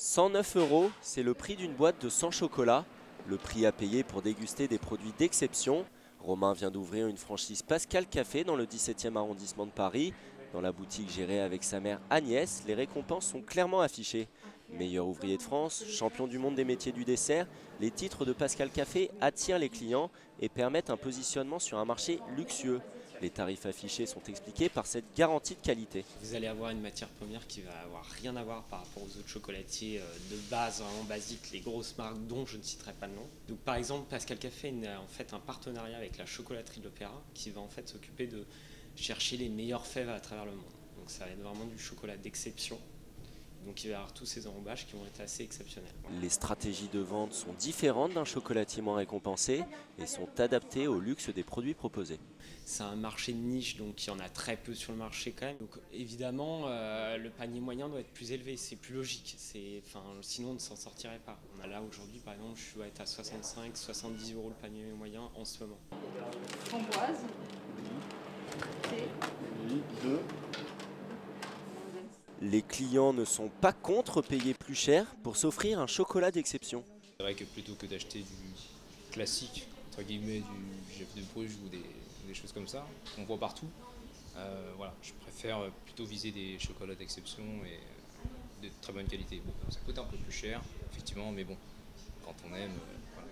109 €, c'est le prix d'une boîte de 100 chocolats. Le prix à payer pour déguster des produits d'exception. Romain vient d'ouvrir une franchise Pascal Café dans le 17e arrondissement de Paris. Dans la boutique gérée avec sa mère Agnès, les récompenses sont clairement affichées. Meilleur ouvrier de France, champion du monde des métiers du dessert, les titres de Pascal Café attirent les clients et permettent un positionnement sur un marché luxueux. Les tarifs affichés sont expliqués par cette garantie de qualité. Vous allez avoir une matière première qui va avoir rien à voir par rapport aux autres chocolatiers de base, vraiment basiques, les grosses marques dont je ne citerai pas le nom. Donc par exemple, Pascal Café a en fait un partenariat avec la chocolaterie de l'Opéra qui va en fait s'occuper de chercher les meilleures fèves à travers le monde. Donc ça va être vraiment du chocolat d'exception. Donc il va y avoir tous ces enrobages qui vont être assez exceptionnels. Les stratégies de vente sont différentes d'un chocolatier moins récompensé et sont adaptées au luxe des produits proposés. C'est un marché de niche, donc il y en a très peu sur le marché quand même. Donc évidemment, le panier moyen doit être plus élevé, c'est plus logique. Sinon on ne s'en sortirait pas. On a là aujourd'hui, par exemple, je dois être à 65-70 € le panier moyen en ce moment. Framboise. Thé. Les clients ne sont pas contre payer plus cher pour s'offrir un chocolat d'exception. C'est vrai que plutôt que d'acheter du classique, entre guillemets, du Jeff de Bruges ou des choses comme ça, qu'on voit partout, voilà, je préfère plutôt viser des chocolats d'exception et de très bonne qualité. Bon, ça coûte un peu plus cher, effectivement, mais bon, quand on aime, voilà.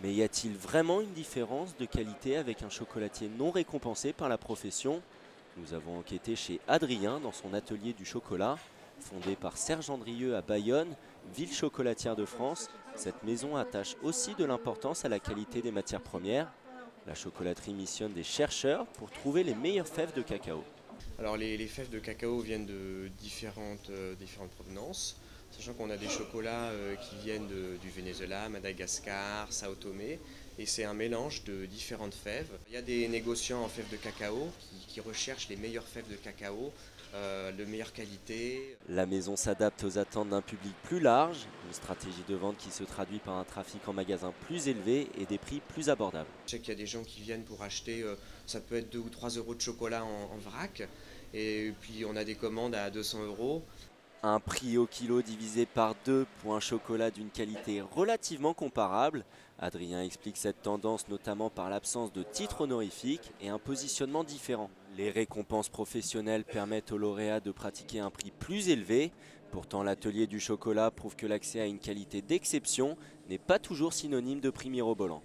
Mais y a-t-il vraiment une différence de qualité avec un chocolatier non récompensé par la profession ? Nous avons enquêté chez Adrien dans son atelier du chocolat. Fondé par Serge Andrieux à Bayonne, ville chocolatière de France, cette maison attache aussi de l'importance à la qualité des matières premières. La chocolaterie missionne des chercheurs pour trouver les meilleures fèves de cacao. Alors les fèves de cacao viennent de différentes provenances, sachant qu'on a des chocolats qui viennent du Venezuela, Madagascar, Sao Tomé, et c'est un mélange de différentes fèves. Il y a des négociants en fèves de cacao qui recherchent les meilleures fèves de cacao, de meilleure qualité. La maison s'adapte aux attentes d'un public plus large, une stratégie de vente qui se traduit par un trafic en magasin plus élevé et des prix plus abordables. Je sais qu'il y a des gens qui viennent pour acheter, ça peut être 2 ou 3 € de chocolat en vrac, et puis on a des commandes à 200 €. Un prix au kilo divisé par 2 pour un chocolat d'une qualité relativement comparable. Adrien explique cette tendance notamment par l'absence de titres honorifiques et un positionnement différent. Les récompenses professionnelles permettent aux lauréats de pratiquer un prix plus élevé. Pourtant, l'atelier du chocolat prouve que l'accès à une qualité d'exception n'est pas toujours synonyme de prix mirobolant.